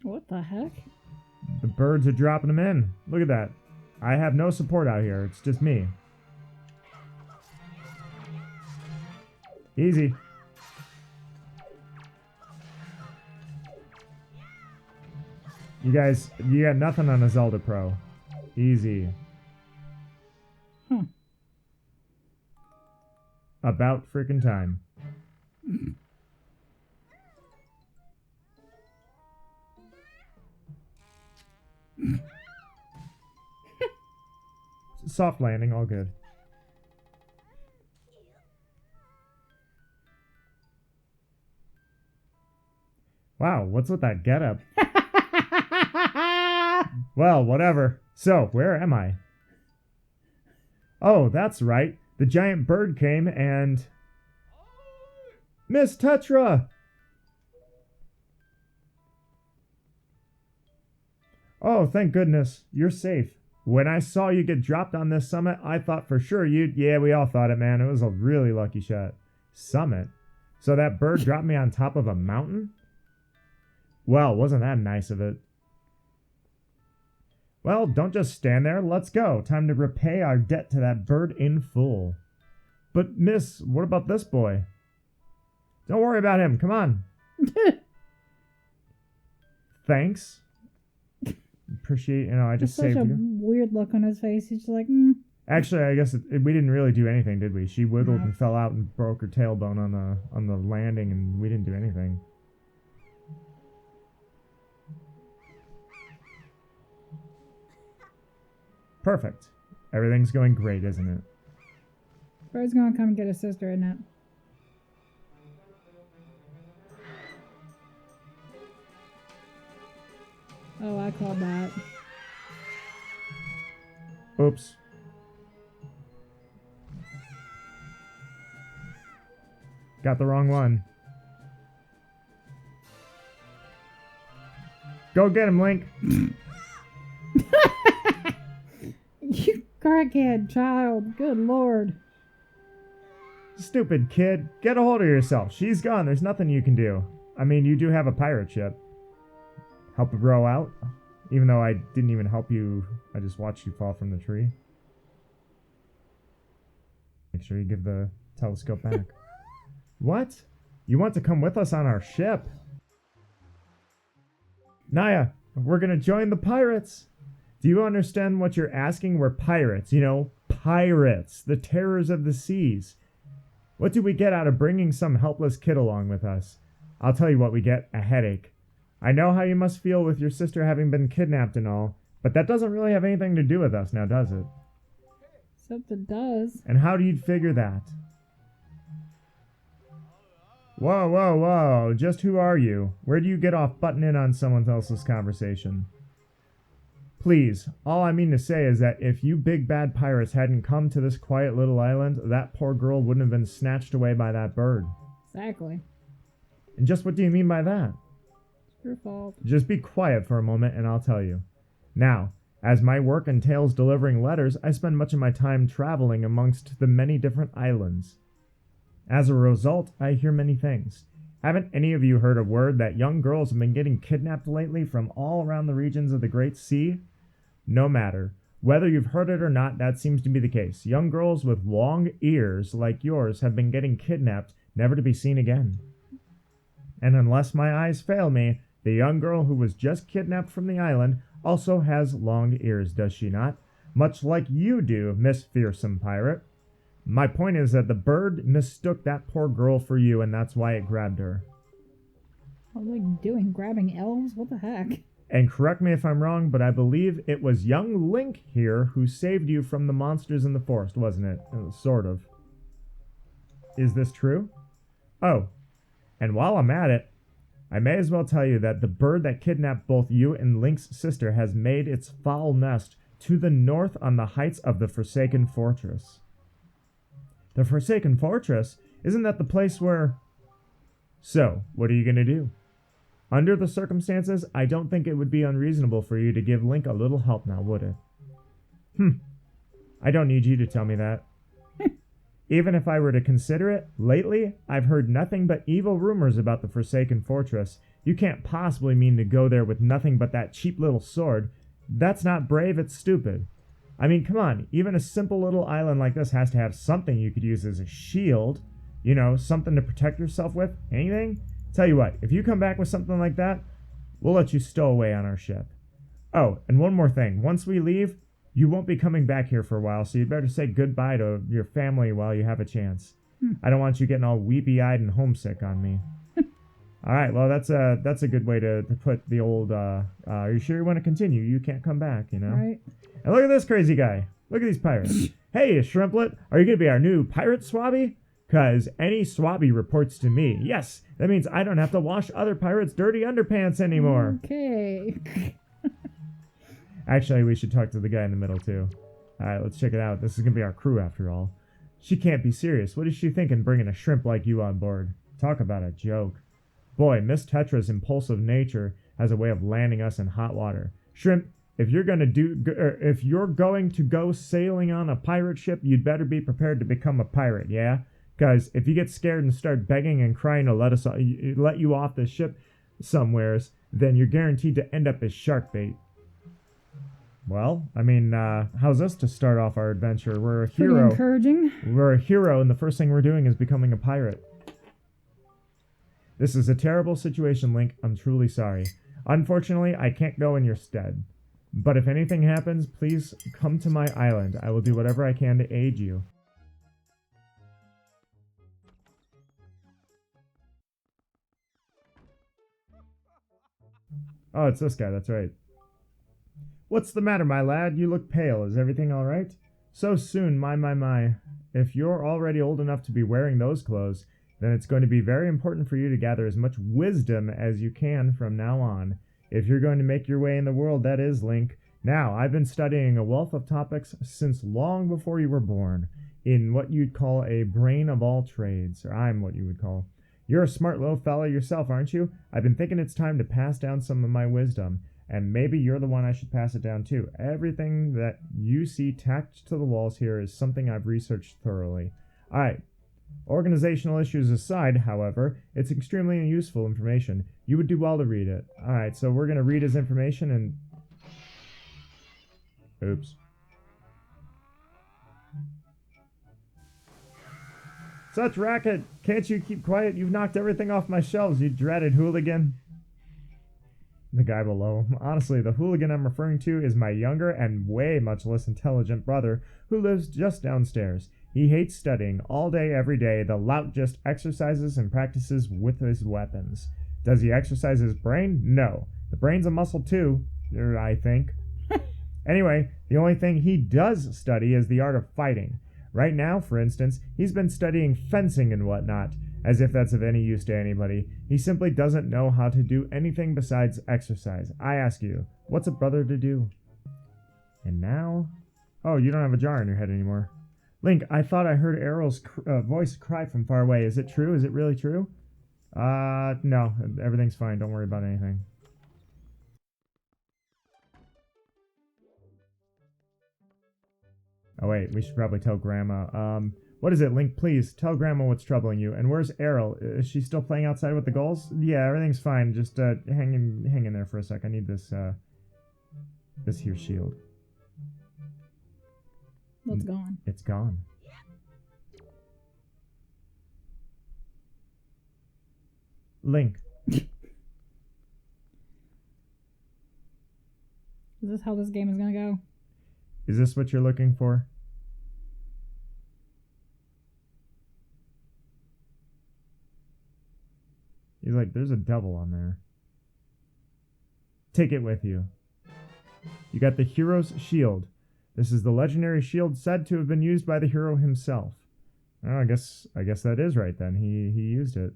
What the heck? The birds are dropping them in. Look at that. I have no support out here. It's just me. Easy. You guys, you got nothing on a Zelda Pro. Easy. About freaking time. Soft landing, all good. Wow, what's with that getup? Well, whatever. So, where am I? Oh, that's right. The giant bird came and... Miss Tetra! Oh, thank goodness. You're safe. When I saw you get dropped on this summit, I thought for sure you'd... Yeah, we all thought it, man. It was a really lucky shot. Summit? So that bird dropped me on top of a mountain? Well, wasn't that nice of it? Well, don't just stand there. Let's go. Time to repay our debt to that bird in full. But, miss, what about this boy? Don't worry about him. Come on. Thanks. Appreciate, I just saved you. Such a weird look on his face. He's just like, Actually, I guess we didn't really do anything, did we? She wiggled and fell out and broke her tailbone on the landing, and we didn't do anything. Perfect. Everything's going great, isn't it? Bird's gonna come get his sister, isn't it? Oh, I called that. Oops. Got the wrong one. Go get him, Link. You crackhead child. Good lord. Stupid kid. Get a hold of yourself. She's gone. There's nothing you can do. I mean, you do have a pirate ship. Help a row out? Even though I didn't even help you. I just watched you fall from the tree. Make sure you give the telescope back. What? You want to come with us on our ship? Naya, we're gonna join the pirates. Do you understand what you're asking? We're pirates, pirates, the terrors of the seas. What do we get out of bringing some helpless kid along with us? I'll tell you what we get, a headache. I know how you must feel with your sister having been kidnapped and all, but that doesn't really have anything to do with us now, does it? Except it does. And how do you figure that? Whoa, whoa, whoa, just who are you? Where do you get off butting in on someone else's conversation? Please, all I mean to say is that if you big bad pirates hadn't come to this quiet little island, that poor girl wouldn't have been snatched away by that bird. Exactly. And just what do you mean by that? It's your fault. Just be quiet for a moment and I'll tell you. Now, as my work entails delivering letters, I spend much of my time traveling amongst the many different islands. As a result, I hear many things. Haven't any of you heard a word that young girls have been getting kidnapped lately from all around the regions of the Great Sea? No matter. Whether you've heard it or not, that seems to be the case. Young girls with long ears like yours have been getting kidnapped, never to be seen again. And unless my eyes fail me, the young girl who was just kidnapped from the island also has long ears, does she not? Much like you do, Miss Fearsome Pirate. My point is that the bird mistook that poor girl for you, and that's why it grabbed her. What are they doing? Grabbing elves? What the heck? And correct me if I'm wrong, but I believe it was young Link here who saved you from the monsters in the forest, wasn't it? Sort of. Is this true? Oh, and while I'm at it, I may as well tell you that the bird that kidnapped both you and Link's sister has made its foul nest to the north on the heights of the Forsaken Fortress. The Forsaken Fortress? Isn't that the place where... So, what are you going to do? Under the circumstances, I don't think it would be unreasonable for you to give Link a little help now, would it? I don't need you to tell me that. Even if I were to consider it, lately, I've heard nothing but evil rumors about the Forsaken Fortress. You can't possibly mean to go there with nothing but that cheap little sword. That's not brave, it's stupid. I mean, come on, even a simple little island like this has to have something you could use as a shield. You know, something to protect yourself with. Anything? Tell you what, if you come back with something like that, we'll let you stow away on our ship. Oh, and one more thing. Once we leave, you won't be coming back here for a while, so you'd better say goodbye to your family while you have a chance. I don't want you getting all weepy-eyed and homesick on me. All right, well, that's a good way to put the old, are you sure you want to continue? You can't come back, you know? Right. And look at this crazy guy. Look at these pirates. Hey, Shrimplet, are you going to be our new pirate swabby? Because any swabby reports to me. Yes, that means I don't have to wash other pirates' dirty underpants anymore. Okay. Actually, we should talk to the guy in the middle, too. Alright, let's check it out. This is going to be our crew, after all. She can't be serious. What is she thinking bringing a shrimp like you on board? Talk about a joke. Boy, Miss Tetra's impulsive nature has a way of landing us in hot water. Shrimp, if you're going to go sailing on a pirate ship, you'd better be prepared to become a pirate, yeah? Because if you get scared and start begging and crying to let you off the ship somewheres, then you're guaranteed to end up as shark bait. Well, I mean, how's this to start off our adventure? We're a hero. Pretty encouraging. We're a hero, and the first thing we're doing is becoming a pirate. This is a terrible situation, Link. I'm truly sorry. Unfortunately, I can't go in your stead. But if anything happens, please come to my island. I will do whatever I can to aid you. Oh, it's this guy, that's right. What's the matter, my lad? You look pale. Is everything all right? So soon, my. If you're already old enough to be wearing those clothes, then it's going to be very important for you to gather as much wisdom as you can from now on. If you're going to make your way in the world, that is, Link. Now, I've been studying a wealth of topics since long before you were born, in what you'd call a brain of all trades, or I'm what you would call. You're a smart little fella yourself, aren't you? I've been thinking it's time to pass down some of my wisdom. And maybe you're the one I should pass it down to. Everything that you see tacked to the walls here is something I've researched thoroughly. Alright. Organizational issues aside, however, it's extremely useful information. You would do well to read it. Alright, so we're going to read his information and... Oops. Such racket! Can't you keep quiet? You've knocked everything off my shelves, you dreaded hooligan. The guy below. Honestly, the hooligan I'm referring to is my younger and way much less intelligent brother who lives just downstairs. He hates studying. All day, every day, the lout just exercises and practices with his weapons. Does he exercise his brain? No. The brain's a muscle too, I think. Anyway, the only thing he does study is the art of fighting. Right now, for instance, he's been studying fencing and whatnot. As if that's of any use to anybody. He simply doesn't know how to do anything besides exercise. I ask you, what's a brother to do? And now... Oh, you don't have a jar in your head anymore. Link, I thought I heard Errol's voice cry from far away. Is it true? Is it really true? No. Everything's fine. Don't worry about anything. Oh, wait. We should probably tell Grandma. What is it, Link? Please tell Grandma what's troubling you. And where's Errol? Is she still playing outside with the gulls? Yeah, everything's fine. Just hang in there for a sec. I need this here shield. It's gone. It's gone. Link. Is this how this game is gonna go? Is this what you're looking for? He's like, there's a devil on there. Take it with you. You got the hero's shield. This is the legendary shield said to have been used by the hero himself. Oh, I guess that is right then. He used it.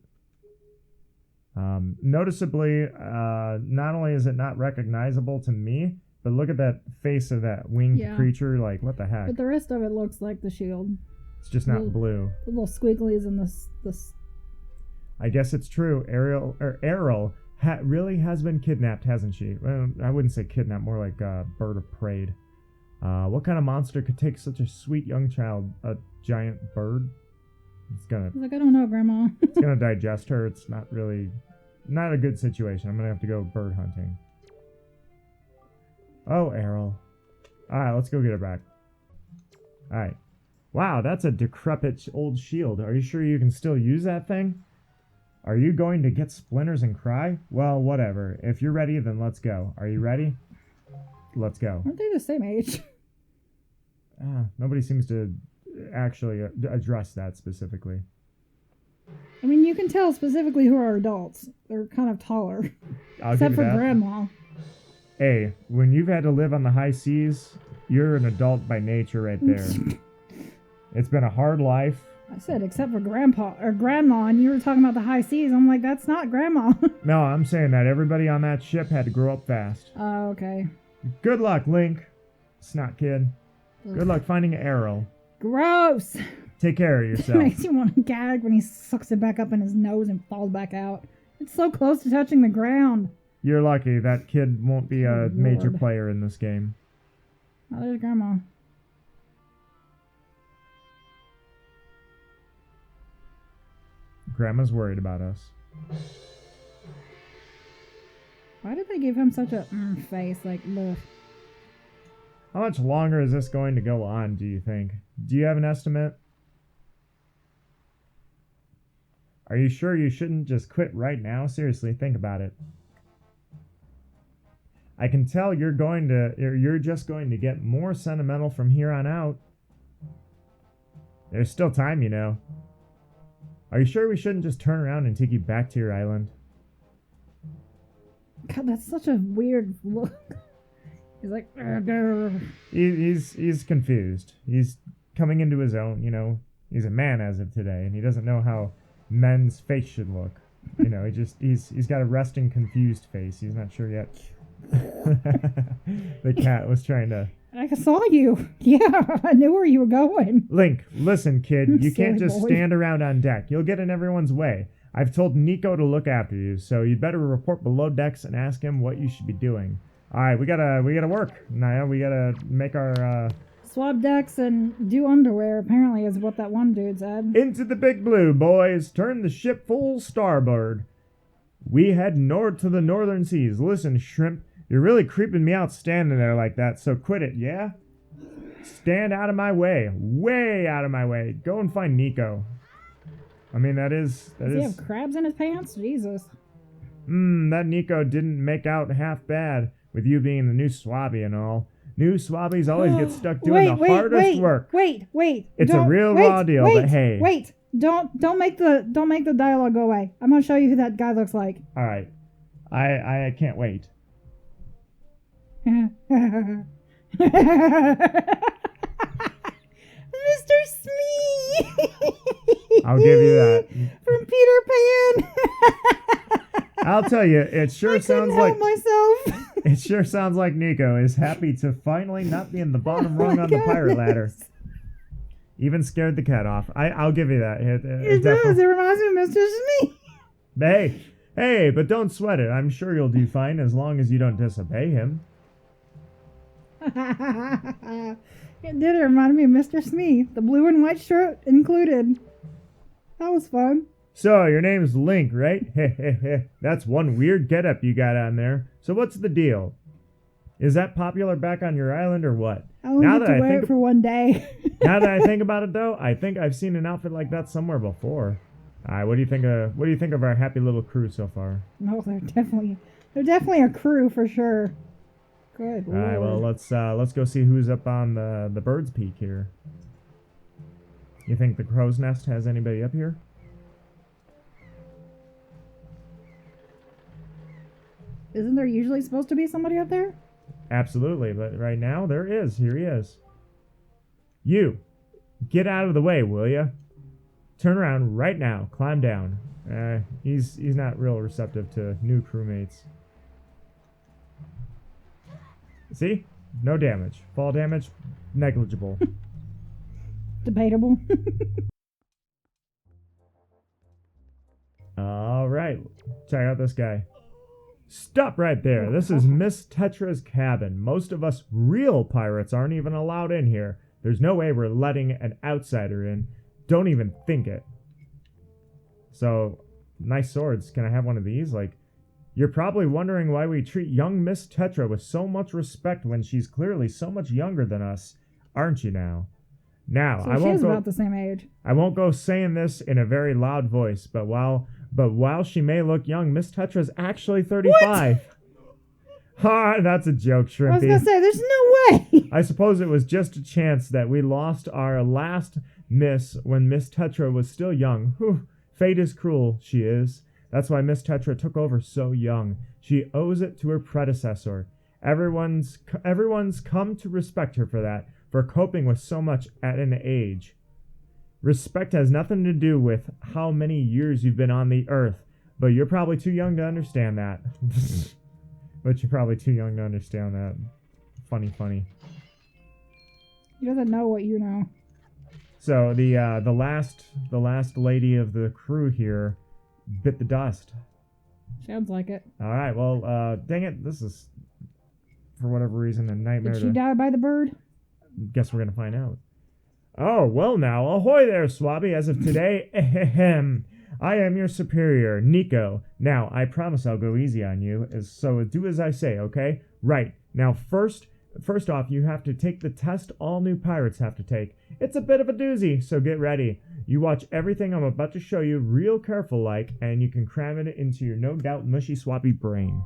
Noticeably, not only is it not recognizable to me, but look at that face of that winged creature. Like, what the heck? But the rest of it looks like the shield. It's just not blue. The little squigglies and this. I guess it's true. Errol really has been kidnapped, hasn't she? Well, I wouldn't say kidnapped, more like a bird of prey. What kind of monster could take such a sweet young child? A giant bird? It's like, I don't know, Grandma. It's gonna digest her. It's not a good situation. I'm gonna have to go bird hunting. Oh, Errol. Alright, let's go get her back. Alright. Wow, that's a decrepit old shield. Are you sure you can still use that thing? Are you going to get splinters and cry? Well, whatever. If you're ready, then let's go. Are you ready? Let's go. Aren't they the same age? Nobody seems to actually address that specifically. I mean, you can tell specifically who are adults. They're kind of taller. Except for Grandma. Hey, when you've had to live on the high seas, you're an adult by nature right there. It's been a hard life. I said, except for Grandpa or Grandma, and you were talking about the high seas. I'm like, that's not Grandma. No, I'm saying that everybody on that ship had to grow up fast. Oh, okay. Good luck, Link. Snot kid. Good luck finding Errol. Gross. Take care of yourself. It makes you want to gag when he sucks it back up in his nose and falls back out. It's so close to touching the ground. You're lucky. That kid won't be a major player in this game. Oh, there's Grandma. Grandma's worried about us. Why did they give him such a face? Like, ugh. How much longer is this going to go on, do you think? Do you have an estimate? Are you sure you shouldn't just quit right now? Seriously, think about it. I can tell you're just going to get more sentimental from here on out. There's still time, you know. Are you sure we shouldn't just turn around and take you back to your island? God, that's such a weird look. He's like, he's confused. He's coming into his own, you know. He's a man as of today, and he doesn't know how men's face should look. You know, he's got a resting, confused face. He's not sure yet. The cat was trying to... I saw you. Yeah, I knew where you were going. Link, listen, kid. You can't just stand around on deck. You'll get in everyone's way. I've told Nico to look after you, so you'd better report below decks and ask him what you should be doing. All right, we gotta work, Naya. We gotta make our swab decks and do underwear. Apparently, is what that one dude said. Into the big blue, boys. Turn the ship full starboard. We head north to the northern seas. Listen, shrimp. You're really creeping me out standing there like that, so quit it, yeah? Stand out of my way. Way out of my way. Go and find Nico. I mean, Does he have crabs in his pants? Jesus. That Nico didn't make out half bad with you being the new swabby and all. New swabbies always get stuck doing the hardest work. Wait. It's a real raw deal, but hey. Wait. Don't make the dialogue go away. I'm gonna show you who that guy looks like. All right. I can't wait. Mr. Smee! I'll give you that. From Peter Pan! I'll tell you, it sure sounds like... myself. It sure sounds like Nico is happy to finally not be in the bottom rung on the pirate ladder. Even scared the cat off. I'll give you that. It does. It reminds me of Mr. Smee. Hey, but don't sweat it. I'm sure you'll do fine as long as you don't disobey him. It did remind me of Mr. Smee, the blue and white shirt included. That was fun. So, your name's Link, right? That's one weird getup you got on there. So what's the deal? Is that popular back on your island or what? I only get to wear it for one day. Now that I think about it, though, I think I've seen an outfit like that somewhere before. All right, what do you think of our happy little crew so far? No, they're definitely a crew for sure. Good. All right, well let's go see who's up on the bird's peak here. You think the crow's nest has anybody up here? Isn't there usually supposed to be somebody up there? Absolutely, but right now there is. Here he is. You, get out of the way, will ya? Turn around right now. Climb down. He's not real receptive to new crewmates. See? No damage. Fall damage, negligible. Debatable. All right, check out this guy. Stop right there. This is Miss Tetra's cabin. Most of us real pirates aren't even allowed in here. There's no way we're letting an outsider in. Don't even think it. So, nice swords. Can I have one of these? Like, you're probably wondering why we treat young Miss Tetra with so much respect when she's clearly so much younger than us, aren't you now? Now, so she's about the same age. I won't go saying this in a very loud voice, but while she may look young, Miss Tetra's actually 35. What? Ha, that's a joke, Shrimpy. I was gonna say, there's no way. I suppose it was just a chance that we lost our last Miss when Miss Tetra was still young. Whew, fate is cruel, she is. That's why Miss Tetra took over so young. She owes it to her predecessor. Everyone's come to respect her for that, for coping with so much at an age. Respect has nothing to do with how many years you've been on the earth, but you're probably too young to understand that. But you're probably too young to understand that. Funny. He doesn't know what you know. So the last lady of the crew here bit the dust. Sounds like it. All right, well, dang it, this is for whatever reason a nightmare. Did she die by the bird? Guess we're gonna find out. Oh, well now, ahoy there, Swabby. As of today, I am your superior, Nico. Now, I promise I'll go easy on you, so do as I say, okay? Right. Now, first off, you have to take the test all new pirates have to take. It's a bit of a doozy, so get ready. You watch everything I'm about to show you real careful like, and you can cram it into your no doubt mushy swappy brain.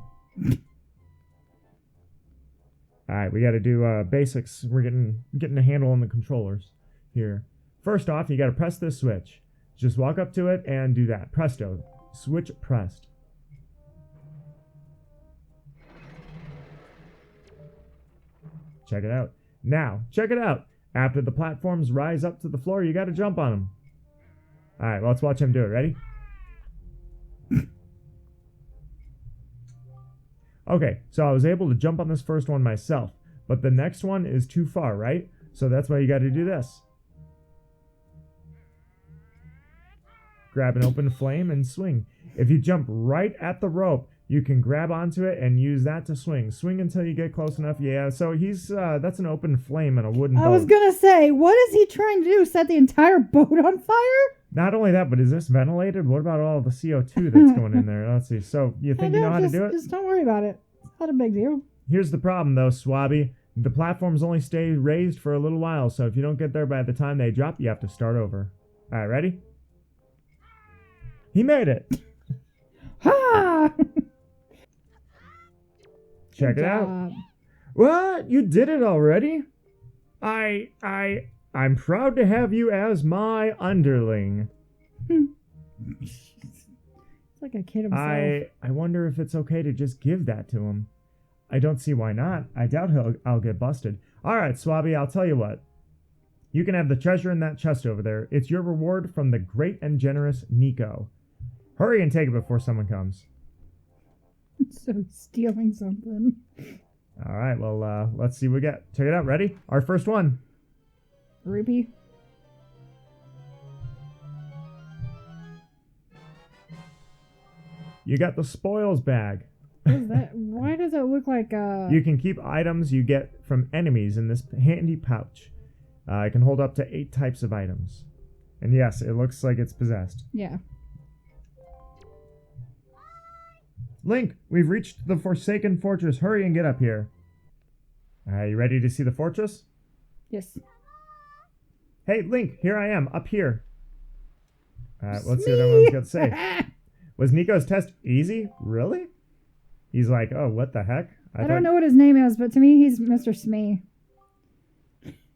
Alright, we gotta do basics. We're getting a handle on the controllers here. First off, you gotta press this switch. Just walk up to it and do that. Presto. Switch pressed. Check it out. Now, check it out. After the platforms rise up to the floor, you gotta jump on them. Alright, well, let's watch him do it. Ready? Okay, so I was able to jump on this first one myself, but the next one is too far, right? So that's why you gotta do this. Grab an open flame and swing. If you jump right at the rope, you can grab onto it and use that to swing. Swing until you get close enough. Yeah, so he's that's an open flame and a wooden boat. I was gonna say, what is he trying to do? Set the entire boat on fire? Not only that, but is this ventilated? What about all the CO2 that's going in there? Let's see. So you think you know how to do it? Just don't worry about it. It's not a big deal. Here's the problem, though, Swabby. The platforms only stay raised for a little while, so if you don't get there by the time they drop, you have to start over. All right, ready? He made it. Ha! Check it out. What? You did it already? I'm proud to have you as my underling. It's like a kid himself. I wonder if it's okay to just give that to him. I don't see why not. I doubt I'll get busted. All right, Swabby, I'll tell you what. You can have the treasure in that chest over there. It's your reward from the great and generous Nico. Hurry and take it before someone comes. So stealing something. All right, well, let's see what we get. Check it out. Ready? Our first one. Rupee. You got the spoils bag. What is that? Why does it look look like You can keep items you get from enemies in this handy pouch. It can hold up to 8 types of items. And yes, it looks like it's possessed. Yeah. Link, we've reached the Forsaken Fortress. Hurry and get up here. You ready to see the fortress? Yes. Hey, Link, here I am, up here. Let's see what everyone's got to say. Was Nico's test easy? Really? He's like, oh, what the heck? I don't know what his name is, but to me, he's Mr. Smee.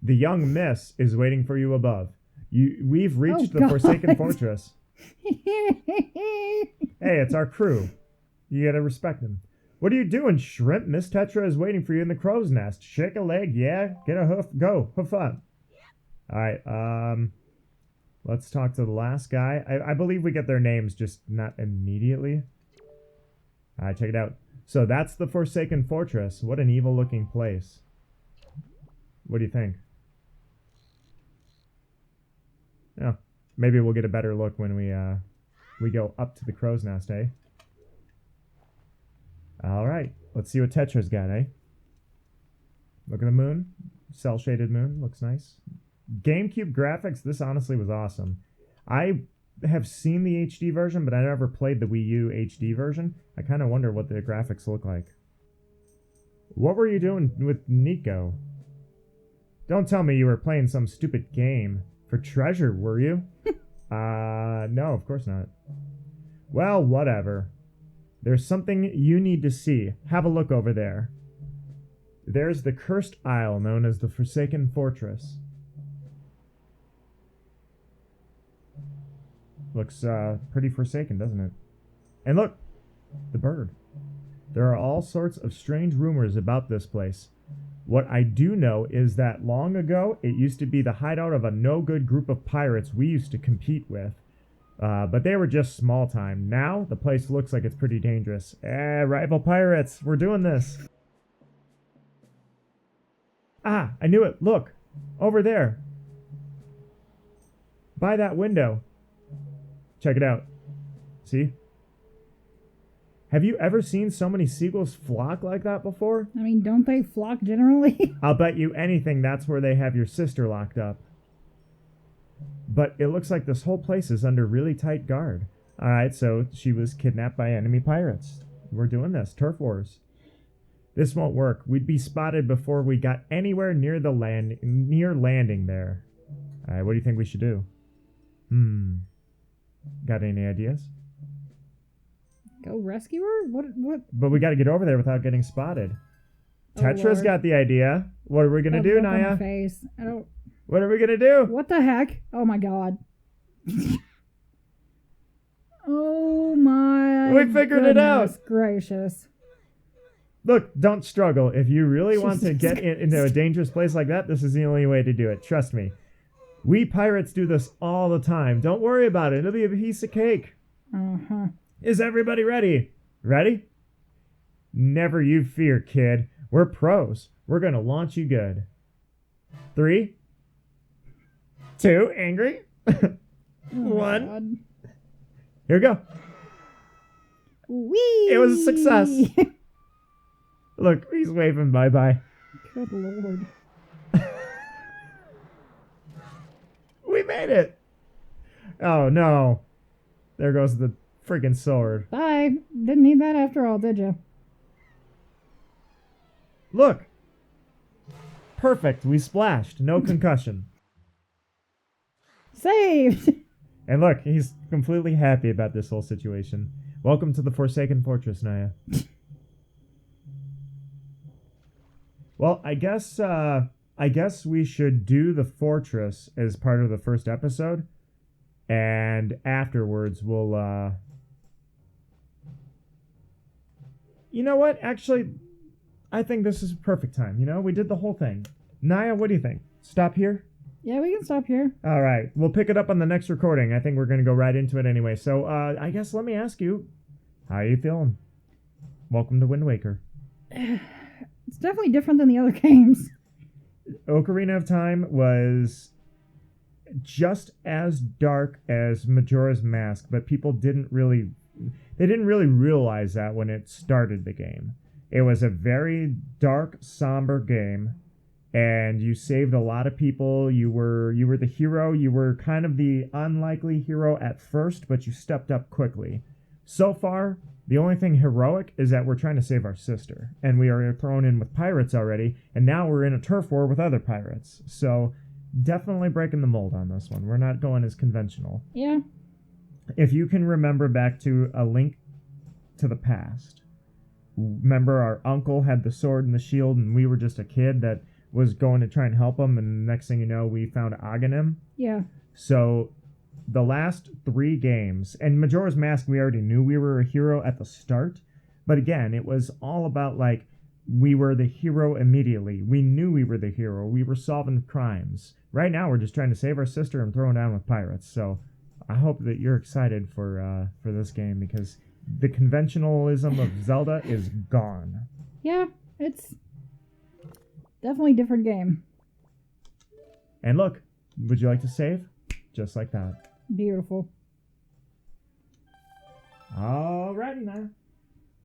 The young miss is waiting for you above. We've reached the Forsaken Fortress. Hey, it's our crew. You gotta respect him. What are you doing, shrimp? Miss Tetra is waiting for you in the crow's nest. Shake a leg, yeah? Get a hoof, go. Hoof up. Alright, let's talk to the last guy. I believe we get their names, just not immediately. Alright, check it out. So that's the Forsaken Fortress. What an evil-looking place. What do you think? Yeah, maybe we'll get a better look when we go up to the crow's nest, eh? Alright, let's see what Tetra's got, eh? Look at the moon. Cell-shaded moon. Looks nice. GameCube graphics, this honestly was awesome. I have seen the HD version, but I never played the Wii U HD version. I kind of wonder what the graphics look like. What were you doing with Nico? Don't tell me you were playing some stupid game. For treasure, were you? No, of course not. Well, whatever. There's something you need to see. Have a look over there. There's the cursed isle known as the Forsaken Fortress. Looks pretty forsaken, doesn't it? And look, the bird. There are all sorts of strange rumors about this place. What I do know is that long ago, it used to be the hideout of a no-good group of pirates we used to compete with. But they were just small time. Now, the place looks like it's pretty dangerous. Rival pirates, we're doing this. Ah, I knew it. Look, over there. By that window. Check it out. See? Have you ever seen so many seagulls flock like that before? I mean, don't they flock generally? I'll bet you anything that's where they have your sister locked up. But it looks like this whole place is under really tight guard. Alright, so she was kidnapped by enemy pirates. We're doing this. Turf wars. This won't work. We'd be spotted before we got anywhere near the landing there. Alright, what do you think we should do? Got any ideas? Go rescue her? What? But we got to get over there without getting spotted. Oh, Tetra's Lord. Got the idea. What are we going to do, Look on Naya? her face. I don't... What are we going to do? What the heck? Oh my god. Oh my We figured it out. goodness gracious. Look, don't struggle. If you really want to Jesus get into a dangerous place like that, this is the only way to do it. Trust me. We pirates do this all the time. Don't worry about it. It'll be a piece of cake. Uh-huh. Is everybody ready? Ready? Never you fear, kid. We're pros. We're going to launch you good. 3, 2, angry. Oh 1. God. Here we go. Whee! It was a success. Look, he's waving bye-bye. Good Lord. We made it. Oh, no. There goes the freaking sword. Bye. Didn't need that after all, did you? Look. Perfect. We splashed. No concussion. Saved. And look, he's completely happy about this whole situation. Welcome to the Forsaken Fortress, Naya. Well, I guess we should do the fortress as part of the first episode, and afterwards we'll you know what? Actually, I think this is a perfect time. You know, we did the whole thing. Naya, what do you think? Stop here? Yeah, we can stop here. All right. We'll pick it up on the next recording. I think we're going to go right into it anyway. So, I guess let me ask you, how are you feeling? Welcome to Wind Waker. It's definitely different than the other games. Ocarina of Time was just as dark as Majora's Mask, but people didn't really realize that when it started the game. It was a very dark, somber game, and you saved a lot of people. You were the hero. You were kind of the unlikely hero at first, but you stepped up quickly. So far, the only thing heroic is that we're trying to save our sister, and we are thrown in with pirates already, and now we're in a turf war with other pirates. So definitely breaking the mold on this one. We're not going as conventional. Yeah. If you can remember back to A Link to the Past, remember our uncle had the sword and the shield, and we were just a kid that was going to try and help him, and the next thing you know, we found Aghanim. Yeah. So the last 3 games, and Majora's Mask, we already knew we were a hero at the start, but again, it was all about, like, we were the hero immediately. We knew we were the hero. We were solving crimes. Right now, we're just trying to save our sister and throwing down with pirates. So I hope that you're excited for this game, because the conventionalism of Zelda is gone. Yeah, it's definitely a different game. And look, would you like to save? Just like that. Beautiful. Alrighty now.